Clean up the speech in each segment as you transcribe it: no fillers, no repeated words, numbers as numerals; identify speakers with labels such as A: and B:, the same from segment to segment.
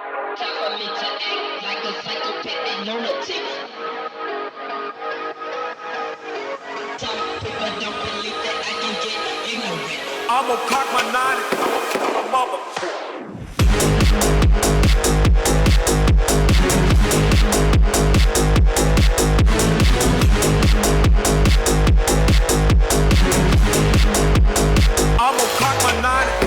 A: for me to act like a psychopath lunatic. Some people don't believe that I can get ignorant.
B: I'ma cock my nine and kill my mother. I'ma cock my nine and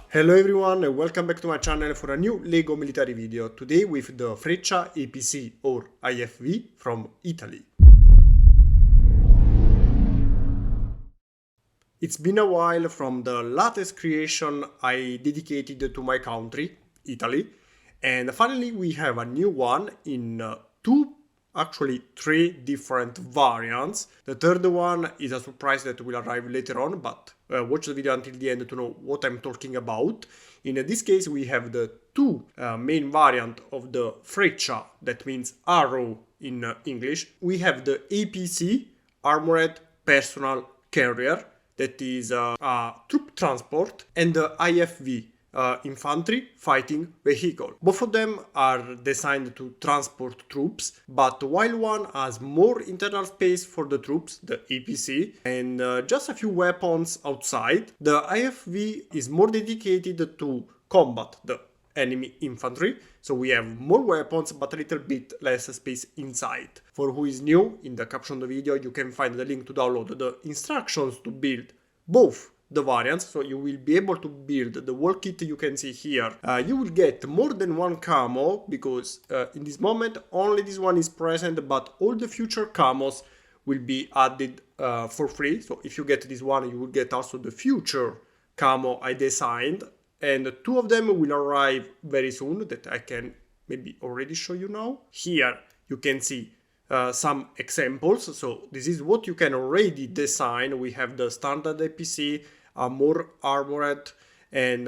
C: Hello everyone and welcome back to my channel for a new LEGO military video, today with the Freccia APC or IFV from Italy. It's been a while from the latest creation I dedicated to my country, Italy, and finally we have a new one in three different variants. The third one is a surprise that will arrive later on, but watch the video until the end to know what I'm talking about. In this case we have the two main variant of the Freccia, that means arrow in English. We have the APC, Armored Personal Carrier, that is a troop transport, and the IFV, infantry fighting vehicle. Both of them are designed to transport troops, but while one has more internal space for the troops, the APC, and just a few weapons outside, the IFV is more dedicated to combat the enemy infantry, so we have more weapons but a little bit less space inside. For who is new, in the caption of the video you can find the link to download the instructions to build both the variants, so you will be able to build the whole kit you can see here. You will get more than one camo, because in this moment only this one is present, but all the future camos will be added for free. So if you get this one, you will get also the future camo I designed, and two of them will arrive very soon that I can maybe already show you now. Here you can see some examples, so this is what you can already design. We have the standard APC, more armored and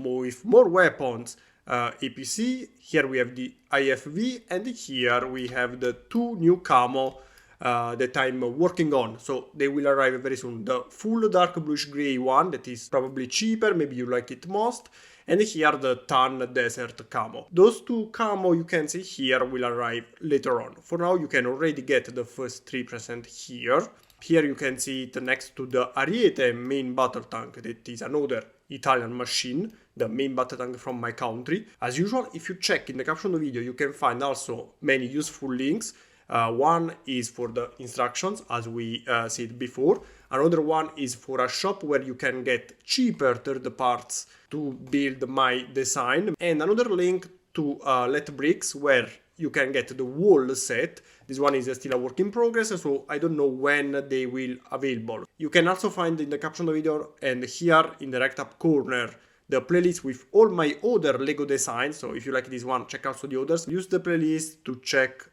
C: with more weapons APC. Here we have the IFV, and here we have the two new camo that I'm working on, so they will arrive very soon. The full dark bluish gray one, that is probably cheaper, maybe you like it most, and here the tan desert camo. Those two camo you can see here will arrive later on. For now you can already get the first 3% here. Here you can see it next to the Ariete main battle tank, that is another Italian machine, the main battle tank from my country. As usual, if you check in the caption of the video you can find also many useful links. One is for the instructions, as we said before. Another one is for a shop where you can get cheaper third parts to build my design. And another link to Let Bricks, where you can get the wall set. This one is still a work in progress, so I don't know when they will available. You can also find in the caption of the video and here in the right up corner the playlist with all my other LEGO designs, so if you like this one, check also the others. Use the playlist to check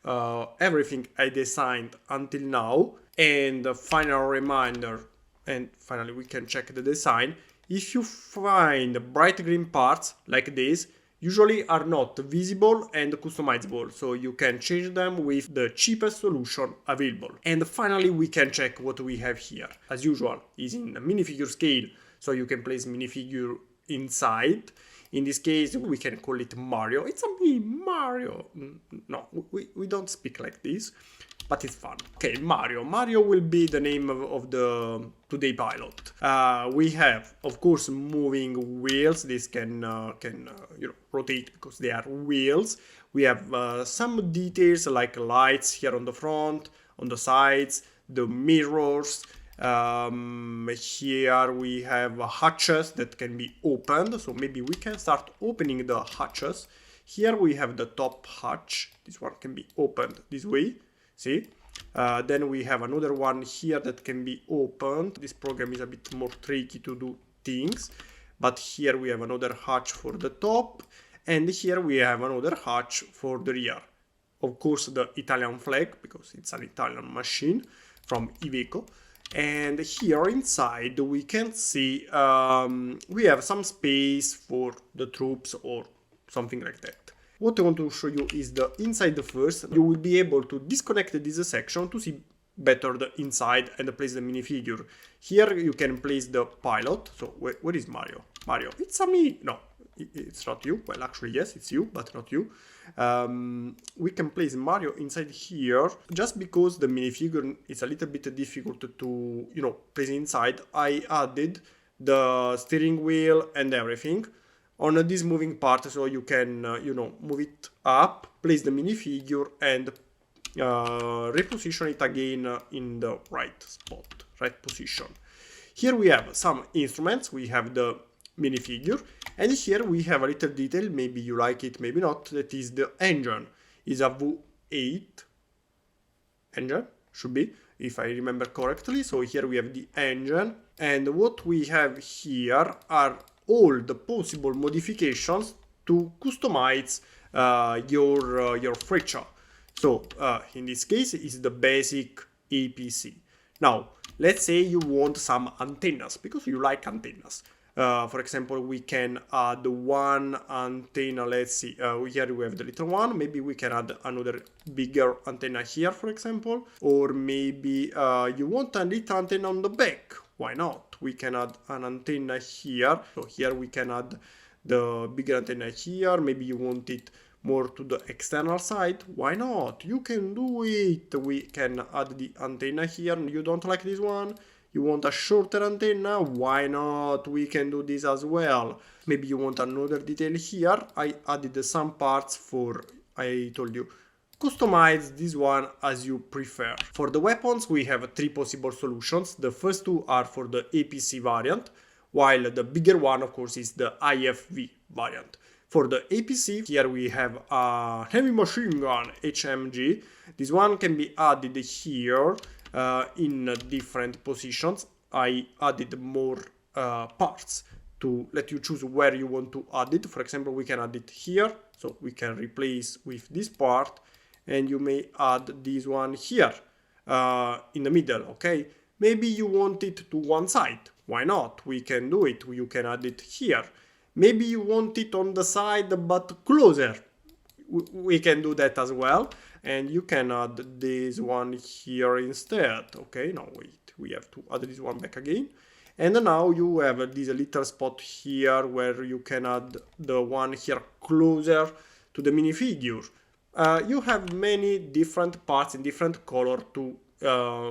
C: everything I designed until now. And a final reminder, and finally we can check the design. If you find bright green parts like this, usually are not visible and customizable, so you can change them with the cheapest solution available. And finally we can check what we have here. As usual, is in a minifigure scale, so you can place minifigure inside. In this case we can call it Mario. It's a me, Mario. No, we don't speak like this, but it's fun. Okay, Mario will be the name of the today pilot. We have of course moving wheels. This can rotate because they are wheels. We have some details like lights here on the front, on the sides, the mirrors. Here we have hatches that can be opened, so maybe we can start opening the hatches. Here we have the top hatch. This one can be opened this way, see? Then we have another one here that can be opened. This program is a bit more tricky to do things, but here we have another hatch for the top, and here we have another hatch for the rear. Of course the Italian flag, because it's an Italian machine from Iveco. And here inside we can see we have some space for the troops or something like that. What I want to show you is the inside first. You will be able to disconnect this section to see better the inside and place the minifigure. Here you can place the pilot. So where is Mario? Mario, it's a me. No, it's not you. Well, actually yes, it's you, but not you. We can place Mario inside here just because the minifigure is a little bit difficult to, you know, place inside. I added the steering wheel and everything on this moving part, so you can, you know, move it up, place the minifigure, and reposition it again in the right spot, right position. Here we have some instruments. We have the minifigure, and here we have a little detail, maybe you like it, maybe not, that is the engine. Is a V8 engine, should be, if I remember correctly. So here we have the engine, and what we have here are all the possible modifications to customize your Freccia. So in this case it's the basic APC. Now let's say you want some antennas, because you like antennas. For example, we can add one antenna. Let's see, here we have the little one. Maybe we can add another bigger antenna here, for example. Or maybe you want a little antenna on the back. Why not? We can add an antenna here. So here we can add the bigger antenna here. Maybe you want it more to the external side. Why not? You can do it. We can add the antenna here. You don't like this one? You want a shorter antenna? Why not? We can do this as well. Maybe you want another detail here. I added some parts for, I told you, customize this one as you prefer. For the weapons, we have three possible solutions. The first two are for the APC variant, while the bigger one, of course, is the IFV variant. For the APC, here we have a heavy machine gun HMG. This one can be added here in different positions. I added more parts to let you choose where you want to add it. For example, we can add it here, so we can replace with this part, and you may add this one here in the middle, okay? Maybe you want it to one side. Why not? We can do it. You can add it here. Maybe you want it on the side but closer. We can do that as well. And you can add this one here instead. Okay, now wait, we have to add this one back again. And now you have this little spot here where you can add the one here closer to the minifigure. You have many different parts in different color to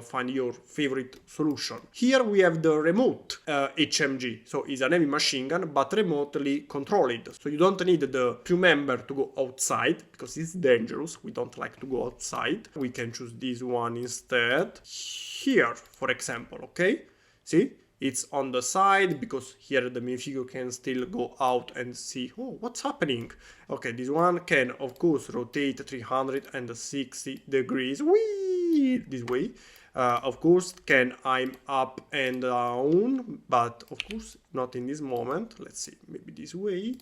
C: find your favorite solution. Here we have the remote HMG, so it's an heavy machine gun but remotely controlled. So you don't need the crew member to go outside because it's dangerous. We don't like to go outside. We can choose this one instead. Here, for example, okay? See? It's on the side because here the minifigure can still go out and see, oh, what's happening? Okay, this one can, of course, rotate 360 degrees. Whee! This way. Of course, can aim up and down, but of course, not in this moment. Let's see, maybe this way.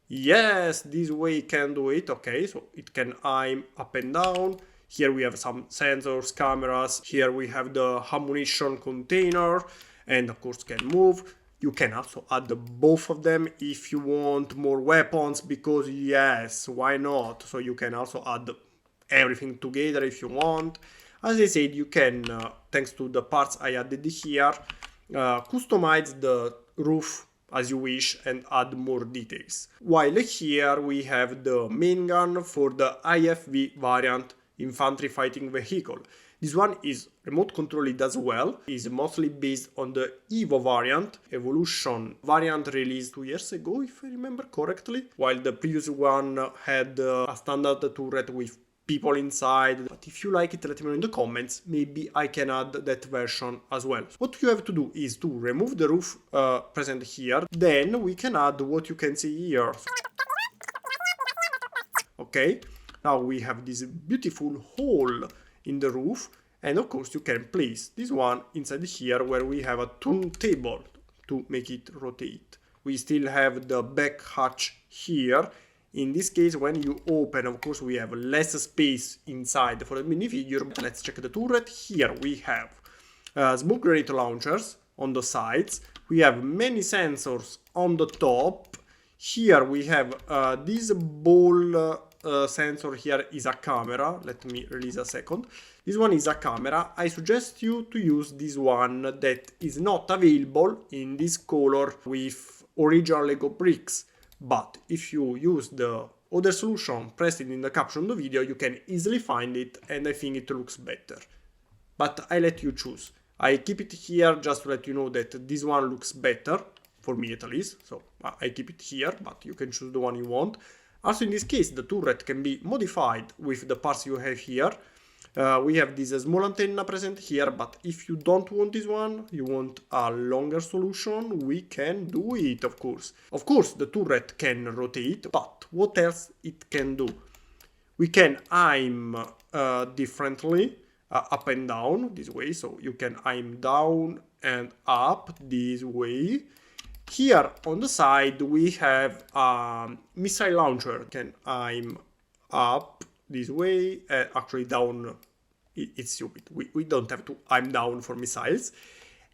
C: Yes, this way can do it. Okay, so it can aim up and down. Here we have some sensors, cameras. Here we have the ammunition container. And of course can move. You can also add both of them if you want more weapons, because yes, why not? So you can also add everything together if you want. As I said, you can, thanks to the parts I added here, customize the roof as you wish and add more details. While here we have the main gun for the IFV variant infantry fighting vehicle. This one is remote controlled as well, is mostly based on the Evo variant, evolution variant released 2 years ago if I remember correctly, while the previous one had a standard turret with people inside. But if you like it, let me know in the comments, maybe I can add that version as well. What you have to do is to remove the roof present here, then we can add what you can see here. Okay, now we have this beautiful hole in the roof, and of course you can place this one inside here where we have a turntable to make it rotate. We still have the back hatch here. In this case, when you open, of course we have less space inside for the minifigure. Let's check the turret. Here we have smoke grenade launchers on the sides. We have many sensors on the top. Here we have this ball sensor here is a camera. Let me release a second. This one is a camera. I suggest you to use this one that is not available in this color with original Lego bricks. But if you use the other solution present in the caption of the video, you can easily find it, and I think it looks better. But I let you choose. I keep it here just to let you know that this one looks better, for me at least. So I keep it here, but you can choose the one you want. Also in this case, the turret can be modified with the parts you have here. We have this small antenna present here, but if you don't want this one, you want a longer solution, we can do it, of course. Of course, the turret can rotate, but what else it can do? We can aim differently, up and down this way, so you can aim down and up this way. Here on the side we have a missile launcher. You can aim up this way, actually down, it's stupid. We don't have to aim down for missiles.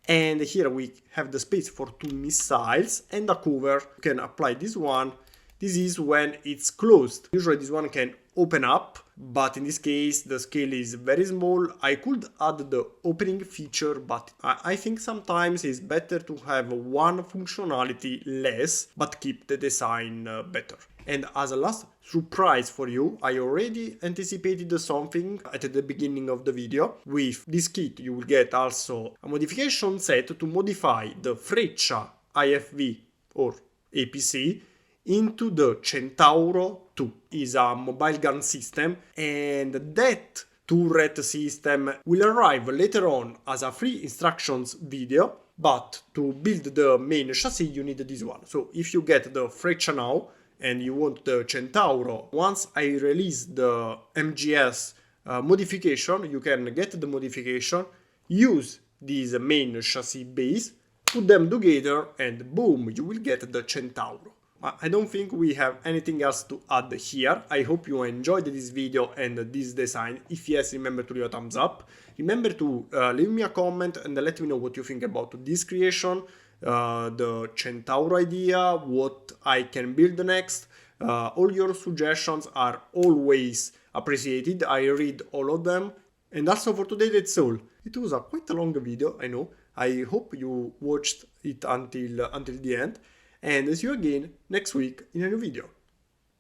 C: And here we have the space for 2 missiles and a cover. You can apply this one. This is when it's closed. Usually this one can open up, but in this case the scale is very small. I could add the opening feature, but I think sometimes it's better to have one functionality less, but keep the design better. And as a last surprise for you, I already anticipated something at the beginning of the video. With this kit you will get also a modification set to modify the Freccia IFV or APC into the Centauro 2. Is a mobile gun system, and that turret system will arrive later on as a free instructions video, but to build the main chassis you need this one. So if you get the Freccia now and you want the Centauro, once I release the MGS modification, you can get the modification, use this main chassis base, put them together, and boom, you will get the Centauro. I don't think we have anything else to add here. I hope you enjoyed this video and this design. If yes, remember to leave a thumbs up. Remember to leave me a comment and let me know what you think about this creation, the Centauro idea, what I can build next. All your suggestions are always appreciated. I read all of them. And also for today, that's all. It was a quite a long video, I know. I hope you watched it until the end. And see you again next week in a new video.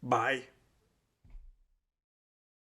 C: Bye!